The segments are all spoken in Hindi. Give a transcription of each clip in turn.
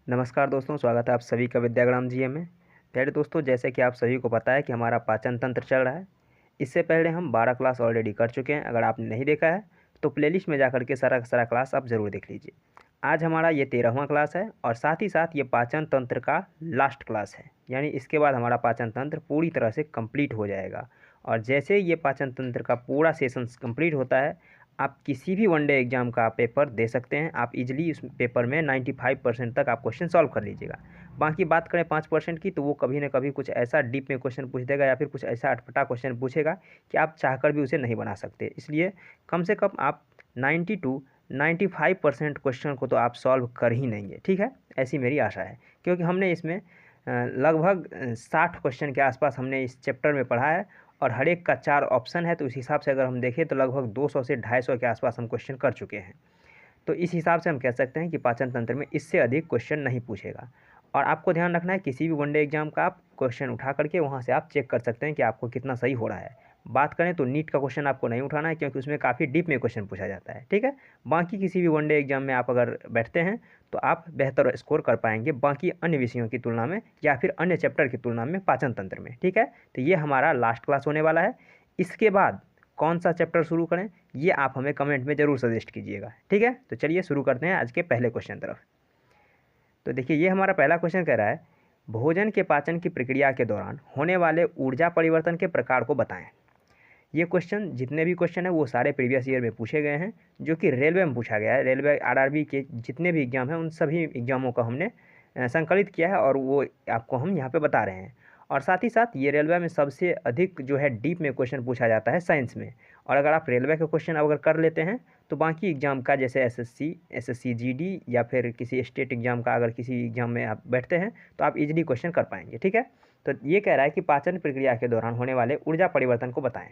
नमस्कार दोस्तों, स्वागत है आप सभी का विद्याग्राम जीएम में। प्यारे दोस्तों, जैसे कि आप सभी को पता है कि हमारा पाचन तंत्र चल रहा है। इससे पहले हम 12 क्लास ऑलरेडी कर चुके हैं। अगर आपने नहीं देखा है तो प्लेलिस्ट में जाकर के सारा का सारा क्लास आप ज़रूर देख लीजिए। आज हमारा ये 13वां क्लास है और साथ ही साथ ये पाचन तंत्र का लास्ट क्लास है। यानी इसके बाद हमारा पाचन तंत्र पूरी तरह से कंप्लीट हो जाएगा। और जैसे ये पाचन तंत्र का पूरा सेशन कंप्लीट होता है, आप किसी भी वनडे एग्ज़ाम का पेपर दे सकते हैं। आप इजीली इस पेपर में 95% तक आप क्वेश्चन सॉल्व कर लीजिएगा। बाकी बात करें 5% की, तो वो कभी ना कभी कुछ ऐसा डीप में क्वेश्चन पूछ देगा या फिर कुछ ऐसा अटपटा क्वेश्चन पूछेगा कि आप चाहकर भी उसे नहीं बना सकते। इसलिए कम से कम आप 90 टू 95% क्वेश्चन को तो आप सॉल्व कर ही लेंगे, ठीक है। ऐसी मेरी आशा है, क्योंकि हमने इसमें लगभग 60 क्वेश्चन के आसपास हमने इस चैप्टर में पढ़ा है और हर एक का 4 ऑप्शन है। तो इस हिसाब से अगर हम देखें तो लगभग 200 से 250 के आसपास हम क्वेश्चन कर चुके हैं। तो इस हिसाब से हम कह सकते हैं कि पाचन तंत्र में इससे अधिक क्वेश्चन नहीं पूछेगा। और आपको ध्यान रखना है, किसी भी वनडे एग्जाम का आप क्वेश्चन उठा करके वहाँ से आप चेक कर सकते हैं कि आपको कितना सही हो रहा है। बात करें तो नीट का क्वेश्चन आपको नहीं उठाना है, क्योंकि उसमें काफ़ी डीप में क्वेश्चन पूछा जाता है, ठीक है। बाकी किसी भी वनडे एग्जाम में आप अगर बैठते हैं तो आप बेहतर स्कोर कर पाएंगे बाकी अन्य विषयों की तुलना में या फिर अन्य चैप्टर की तुलना में पाचन तंत्र में, ठीक है। तो ये हमारा लास्ट क्लास होने वाला है। इसके बाद कौन सा चैप्टर शुरू करें, ये आप हमें कमेंट में ज़रूर सजेस्ट कीजिएगा, ठीक है। तो चलिए शुरू करते हैं आज के पहले क्वेश्चन तरफ। तो देखिए, ये हमारा पहला क्वेश्चन कह रहा है, भोजन के पाचन की प्रक्रिया के दौरान होने वाले ऊर्जा परिवर्तन के प्रकार को बताएं। ये क्वेश्चन, जितने भी क्वेश्चन है वो सारे प्रीवियस ईयर में पूछे गए हैं, जो कि रेलवे में पूछा गया है। रेलवे आरआरबी के जितने भी एग्ज़ाम हैं उन सभी एग्ज़ामों का हमने संकलित किया है और वो आपको हम यहाँ पे बता रहे हैं। और साथ ही साथ ये रेलवे में सबसे अधिक जो है डीप में क्वेश्चन पूछा जाता है साइंस में। और अगर आप रेलवे के क्वेश्चन अगर कर लेते हैं तो बाकी एग्ज़ाम का, जैसे एसएससी जीडी या फिर किसी स्टेट एग्ज़ाम का, अगर किसी एग्ज़ाम में आप बैठते हैं तो आप इजीली क्वेश्चन कर पाएंगे, ठीक है। तो ये कह रहा है कि पाचन प्रक्रिया के दौरान होने वाले ऊर्जा परिवर्तन को बताएं।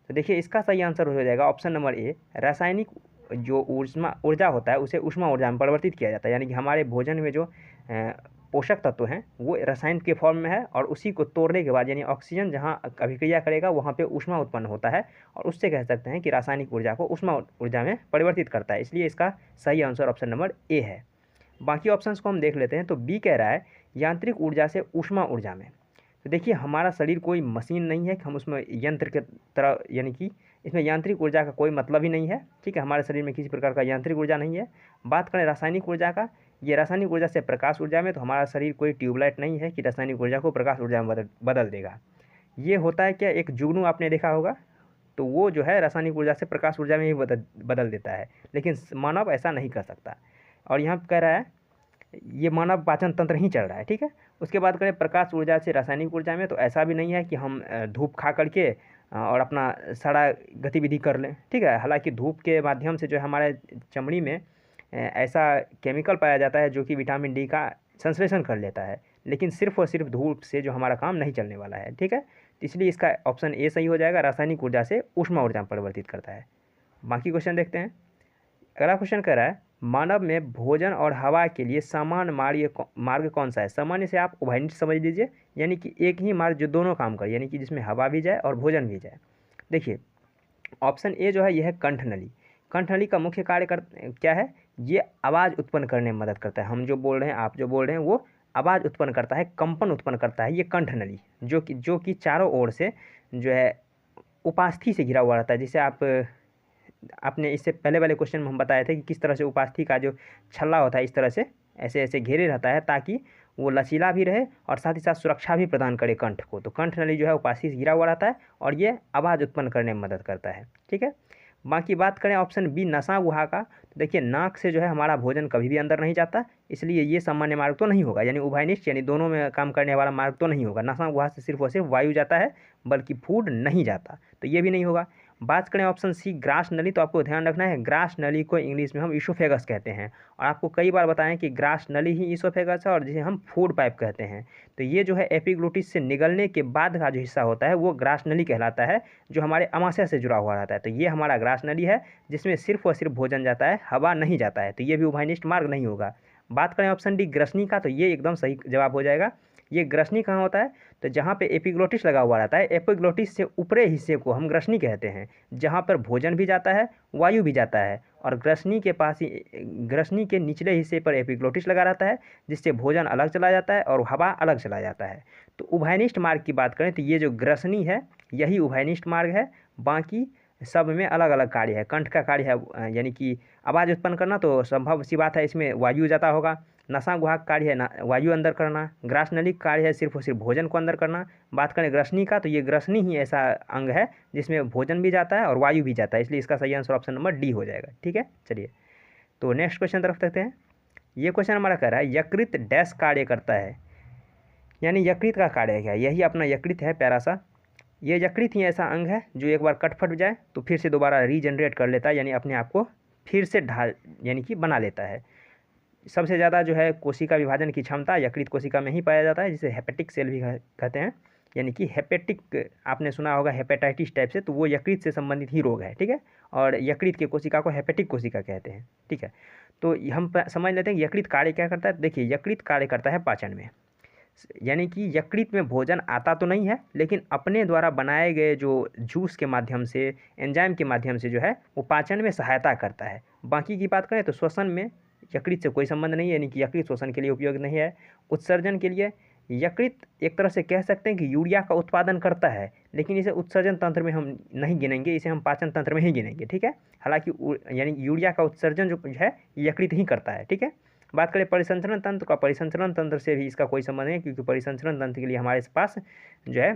तो देखिए, इसका सही आंसर हो जाएगा ऑप्शन नंबर ए। रासायनिक जो ऊर्जा होता है उसे ऊष्मा ऊर्जा में परिवर्तित किया जाता है। यानी कि हमारे भोजन में जो पोषक तत्व हैं वो रसायन के फॉर्म में है और उसी को तोड़ने के बाद, यानी ऑक्सीजन जहाँ अभिक्रिया करेगा वहाँ पे ऊष्मा उत्पन्न होता है और उससे कह सकते हैं कि रासायनिक ऊर्जा को ऊष्मा ऊर्जा में परिवर्तित करता है। इसलिए इसका सही आंसर ऑप्शन नंबर ए है। बाकी ऑप्शंस को हम देख लेते हैं। तो बी कह रहा है, यांत्रिक ऊर्जा से ऊष्मा ऊर्जा में। तो देखिए, हमारा शरीर कोई मशीन नहीं है कि हम उसमें यंत्र के तरह, यानी कि इसमें यांत्रिक ऊर्जा का कोई मतलब ही नहीं है, ठीक है। हमारे शरीर में किसी प्रकार का यांत्रिक ऊर्जा नहीं है। बात करें रासायनिक ऊर्जा का, ये रासायनिक ऊर्जा से प्रकाश ऊर्जा में, तो हमारा शरीर कोई ट्यूबलाइट नहीं है कि रासायनिक ऊर्जा को प्रकाश ऊर्जा में बदल देगा। ये होता है क्या, एक जुगनू आपने देखा होगा, तो वो जो है रासायनिक ऊर्जा से प्रकाश ऊर्जा में ही बदल देता है, लेकिन मानव ऐसा नहीं कर सकता। और यहाँ कह रहा है ये मानव पाचन तंत्र ही चल रहा है, ठीक है। उसके बाद करें प्रकाश ऊर्जा से रासायनिक ऊर्जा में, तो ऐसा भी नहीं है कि हम धूप खा करके और अपना सारा गतिविधि कर लें, ठीक है। हालांकि धूप के माध्यम से जो है हमारे चमड़ी में ऐसा केमिकल पाया जाता है जो कि विटामिन डी का संश्लेषण कर लेता है, लेकिन सिर्फ और सिर्फ धूप से जो हमारा काम नहीं चलने वाला है, ठीक है। तो इसलिए इसका ऑप्शन ए सही हो जाएगा, रासायनिक ऊर्जा से ऊष्मा ऊर्जा में परिवर्तित करता है। बाकी क्वेश्चन देखते हैं। अगला क्वेश्चन कह रहा है, मानव में भोजन और हवा के लिए समान मार्ग कौन सा है। सामान्य से आप उभयनिष्ठ समझ लीजिए, यानी कि एक ही मार्ग जो दोनों काम करे, यानी कि जिसमें हवा भी जाए और भोजन भी जाए। देखिए, ऑप्शन ए जो है यह है कंठनली। कंठनली का मुख्य कार्य क्या है, ये आवाज़ उत्पन्न करने में मदद करता है। हम जो बोल रहे हैं, आप जो बोल रहे हैं, वो आवाज़ उत्पन्न करता है, कंपन उत्पन्न करता है ये कंठनली, जो कि चारों ओर से जो है उपास्थि से घिरा हुआ रहता है। जैसे आपने इससे पहले वाले क्वेश्चन में हम बताए थे कि किस तरह से उपास्थि का जो छल्ला होता है इस तरह से ऐसे ऐसे घेरे रहता है, ताकि वो लचीला भी रहे और साथ ही साथ सुरक्षा भी प्रदान करे कंठ को। तो कंठ नली जो है उपास्थि से घिरा हुआ रहता है और ये आवाज़ उत्पन्न करने में मदद करता है, ठीक है। बाकी बात करें ऑप्शन बी, नसा गुहा का, तो देखिए नाक से जो है हमारा भोजन कभी भी अंदर नहीं जाता, इसलिए ये सामान्य मार्ग तो नहीं होगा, यानी उभयनिष्ठ यानी दोनों में काम करने वाला मार्ग तो नहीं होगा। नसा गुहा से सिर्फ और सिर्फ वायु जाता है, बल्कि फूड नहीं जाता, तो ये भी नहीं होगा। बात करें ऑप्शन सी, ग्रास नली, तो आपको ध्यान रखना है ग्रास नली को इंग्लिश में हम ईसोफेगस कहते हैं और आपको कई बार बताएं कि ग्रास नली ही ईसोफेगस है और जिसे हम फूड पाइप कहते हैं। तो ये जो है एपिग्लोटिस से निगलने के बाद का जो हिस्सा होता है वो ग्रास नली कहलाता है, जो हमारे अमाशय से जुड़ा हुआ रहता है। तो ये हमारा ग्रास नली है, जिसमें सिर्फ और सिर्फ भोजन जाता है, हवा नहीं जाता है, तो ये भी उभयनिष्ठ मार्ग नहीं होगा। बात करें ऑप्शन डी, ग्रसनी का, तो ये एकदम सही जवाब हो जाएगा। ये ग्रसनी कहाँ होता है, तो जहाँ पे एपिग्लोटिस लगा हुआ रहता है, एपिग्लोटिस से ऊपरे हिस्से को हम ग्रसनी कहते हैं, जहाँ पर भोजन भी जाता है, वायु भी जाता है और ग्रसनी के पास ही, ग्रसनी के निचले हिस्से पर एपिग्लोटिस लगा रहता है, जिससे भोजन अलग चला जाता है और हवा अलग चला जाता है। तो उभयनिष्ठ मार्ग की बात करें तो ये जो ग्रसनी है यही उभयनिष्ठ मार्ग है, बाकी सब में अलग अलग कार्य है। कंठ का कार्य है यानी कि आवाज़ उत्पन्न करना, तो संभव सी बात है इसमें वायु जाता होगा। नसा गुहाक कार्य है ना वायु अंदर करना। ग्रासनलिक कार्य है सिर्फ और सिर्फ भोजन को अंदर करना। बात करें ग्रसनी का तो ये ग्रसनी ही ऐसा अंग है जिसमें भोजन भी जाता है और वायु भी जाता है, इसलिए इसका सही आंसर ऑप्शन नंबर डी हो जाएगा। ठीक है, चलिए तो नेक्स्ट क्वेश्चन तरफ देखते हैं। ये क्वेश्चन हमारा कह रहा है यकृत डैश कार्य करता है, यानी यकृत का कार्य क्या है। यही अपना यकृत है प्यारा सा। ये यकृत ही ऐसा अंग है जो एक बार कट फट जाए तो फिर से दोबारा रीजनरेट कर लेता है, यानी अपने आप को फिर से ढाल यानी कि बना लेता है। सबसे ज़्यादा जो है कोशिका विभाजन की क्षमता यकृत कोशिका में ही पाया जाता है, जिसे हेपेटिक सेल भी कहते हैं। यानी कि हेपेटिक आपने सुना होगा हेपेटाइटिस टाइप से, तो वो यकृत से संबंधित ही रोग है। ठीक है, और यकृत की कोशिका को हेपेटिक कोशिका कहते हैं। ठीक है, तो हम समझ लेते हैं कि यकृत कार्य क्या करता है। देखिए यकृत कार्य करता है पाचन में, यानी कि यकृत में भोजन आता तो नहीं है, लेकिन अपने द्वारा बनाए गए जो जूस के माध्यम से, एंजाइम के माध्यम से जो है वो पाचन में सहायता करता है। बाकी की बात करें तो श्वसन में यकृत से कोई संबंध नहीं है, यानी कि यकृत श्वसन के लिए उपयोग नहीं है। उत्सर्जन के लिए यकृत एक तरह से कह सकते हैं कि यूरिया का उत्पादन करता है, लेकिन इसे उत्सर्जन तंत्र में हम नहीं गिनेंगे, इसे हम पाचन तंत्र में ही गिनेंगे। ठीक है, हालांकि यानी यूरिया का उत्सर्जन जो है यकृत ही करता है। ठीक है, बात करें परिसंचरण तंत्र का, परिसंचरण तंत्र से भी इसका कोई संबंध नहीं, क्योंकि परिसंचरण तंत्र के लिए हमारे पास जो है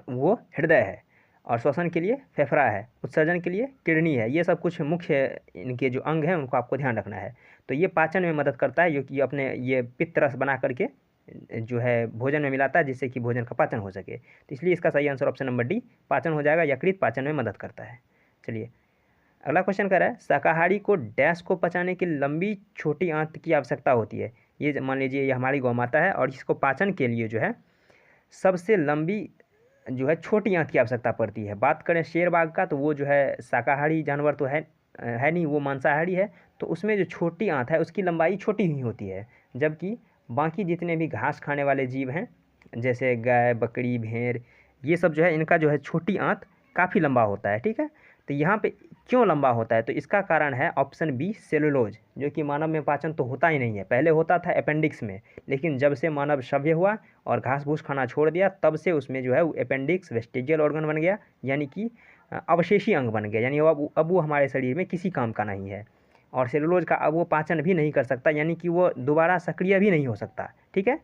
वो हृदय है, और श्वसन के लिए फेफड़ा है, उत्सर्जन के लिए किडनी है। ये सब कुछ मुख्य इनके जो अंग हैं उनको आपको ध्यान रखना है। तो ये पाचन में मदद करता है, क्योंकि अपने ये पित्त रस बना करके जो है भोजन में मिलाता है, जिससे कि भोजन का पाचन हो सके। तो इसलिए इसका सही आंसर ऑप्शन नंबर डी पाचन हो जाएगा। यकृत पाचन में मदद करता है। चलिए अगला क्वेश्चन कर रहा है शाकाहारी को डैश को पचाने के लंबी छोटी आंत की आवश्यकता होती है। ये मान लीजिए ये हमारी गौ माता है और इसको पाचन के लिए जो है सबसे लंबी जो है छोटी आंत की आवश्यकता पड़ती है। बात करें शेर बाघ का तो वो जो है शाकाहारी जानवर तो है नहीं, वो मांसाहारी है, तो उसमें जो छोटी आंत है उसकी लंबाई छोटी ही होती है। जबकि बाकी जितने भी घास खाने वाले जीव हैं जैसे गाय, बकरी, भेड़, ये सब जो है इनका जो है छोटी आंत काफ़ी लंबा होता है। ठीक है, तो यहाँ पे क्यों लंबा होता है, तो इसका कारण है ऑप्शन बी सेलुलोज, जो कि मानव में पाचन तो होता ही नहीं है। पहले होता था अपेंडिक्स में, लेकिन जब से मानव सभ्य हुआ और घास फूस खाना छोड़ दिया तब से उसमें जो है वो अपेंडिक्स वेस्टिजियल ऑर्गन बन गया, यानी कि अवशेषी अंग बन गया, यानी अब वो हमारे शरीर में किसी काम का नहीं है। और सेलुलोज का अब वो पाचन भी नहीं कर सकता, यानी कि वो दोबारा सक्रिय भी नहीं हो सकता। ठीक है,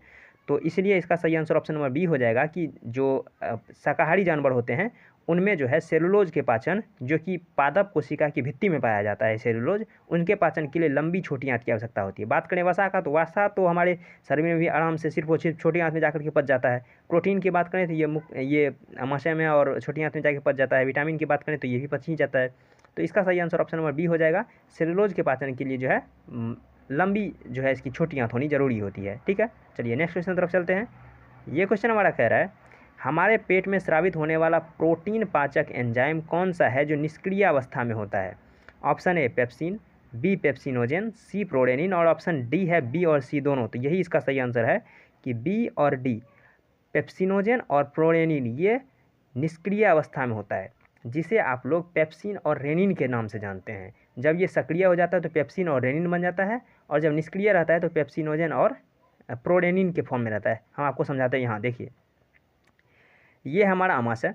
तो इसलिए इसका सही आंसर ऑप्शन नंबर बी हो जाएगा कि जो शाकाहारी जानवर होते हैं उनमें जो है सेलुलोज के पाचन, जो कि पादप कोशिका की भित्ति में पाया जाता है सेलुलोज, उनके पाचन के लिए लंबी छोटी आंत की आवश्यकता होती है। बात करें वसा का तो वसा तो हमारे शरीर में भी आराम से सिर्फ और सिर्फ छोटी आंत में जाकर के पच जाता है। प्रोटीन की बात करें तो ये आमाशय में और छोटी आंत में जाकर पच जाता है। विटामिन की बात करें तो ये भी पच ही जाता है। तो इसका सही आंसर ऑप्शन नंबर बी हो जाएगा। सेलुलोज के पाचन के लिए जो है लंबी जो है इसकी छोटी आंत होनी जरूरी होती है। ठीक है, चलिए नेक्स्ट क्वेश्चन तरफ चलते हैं। ये क्वेश्चन हमारा कह रहा है हमारे पेट में स्रावित होने वाला प्रोटीन पाचक एंजाइम कौन सा है जो निष्क्रिय अवस्था में होता है। Option A pepsin, B pepsinogen, C prorennin, और ऑप्शन डी है बी और सी दोनों। तो यही इसका सही आंसर है कि बी और डी, पेप्सिनोजेन और प्रोडेनिन, ये निष्क्रिय अवस्था में होता है, जिसे आप लोग पेप्सिन और रेनिन के नाम से जानते हैं। जब ये सक्रिय हो जाता है तो पेप्सिन और रेनिन बन जाता है, और जब निष्क्रिय रहता है तो पेप्सिनोजेन और प्रोडेनिन के फॉर्म में रहता है। हम आपको समझाते हैं। यहाँ देखिए ये हमारा अमाशय,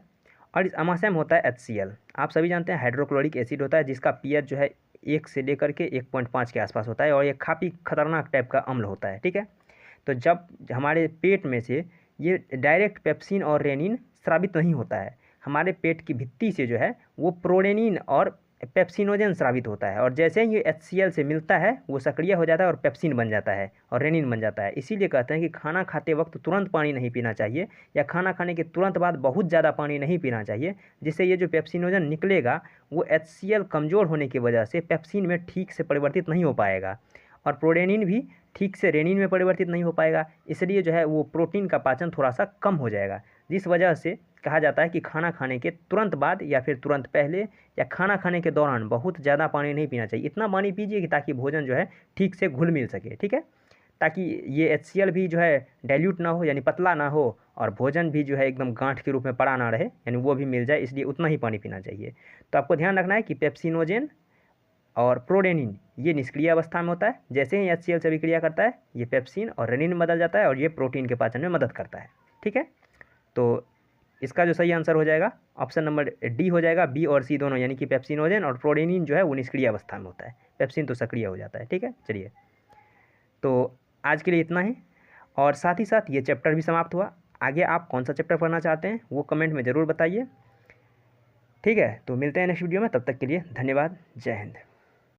और इस अमाशय में होता है HCl। आप सभी जानते हैं हाइड्रोक्लोरिक एसिड होता है, जिसका pH जो है 1 से लेकर के 1.5 के आसपास होता है, और ये काफ़ी खतरनाक टाइप का अम्ल होता है। ठीक है, तो जब हमारे पेट में से ये डायरेक्ट पेप्सिन और रेनिन स्रावित नहीं होता है, हमारे पेट की भित्ति से जो है वो प्रोडेनिन और पेप्सिनोजेन स्रावित होता है, और जैसे ही ये HCl से मिलता है वो सक्रिय हो जाता है और पेप्सिन बन जाता है और रेनिन बन जाता है। इसीलिए कहते हैं कि खाना खाते वक्त तुरंत पानी नहीं पीना चाहिए, या खाना खाने के तुरंत बाद बहुत ज़्यादा पानी नहीं पीना चाहिए, जिससे ये जो पेप्सिनोजेन निकलेगा वो HCl कमज़ोर होने की वजह से पेप्सिन में ठीक से परिवर्तित नहीं हो पाएगा, और प्रोडेनिन भी ठीक से रेनिन में परिवर्तित नहीं हो पाएगा। इसलिए जो है वो प्रोटीन का पाचन थोड़ा सा कम हो जाएगा, जिस वजह से कहा जाता है कि खाना खाने के तुरंत बाद या फिर तुरंत पहले या खाना खाने के दौरान बहुत ज़्यादा पानी नहीं पीना चाहिए। इतना पानी पीजिए कि ताकि भोजन जो है ठीक से घुल मिल सके। ठीक है, ताकि ये HCl भी जो है डाइल्यूट ना हो, यानी पतला ना हो, और भोजन भी जो है एकदम गांठ के रूप में पड़ा ना रहे, यानी वो भी मिल जाए, इसलिए उतना ही पानी पीना चाहिए। तो आपको ध्यान रखना है कि पेप्सिनोजेन और प्रोडेनिन ये निष्क्रिय अवस्था में होता है। जैसे ही HCl से अभिक्रिया करता है ये पेप्सिन और रेनिन में बदल जाता है और ये प्रोटीन के पाचन में मदद करता है। ठीक है, तो इसका जो सही आंसर हो जाएगा ऑप्शन नंबर डी हो जाएगा, बी और सी दोनों, यानी कि पेप्सिनोजेन और प्रोडेनिन जो है वो निष्क्रिय अवस्था में होता है, पेप्सिन तो सक्रिय हो जाता है। ठीक है, चलिए तो आज के लिए इतना ही, और साथ ही साथ ये चैप्टर भी समाप्त हुआ। आगे आप कौन सा चैप्टर पढ़ना चाहते हैं वो कमेंट में ज़रूर बताइए। ठीक है, तो मिलते हैं नेक्स्ट वीडियो में, तब तक के लिए धन्यवाद, जय हिंद।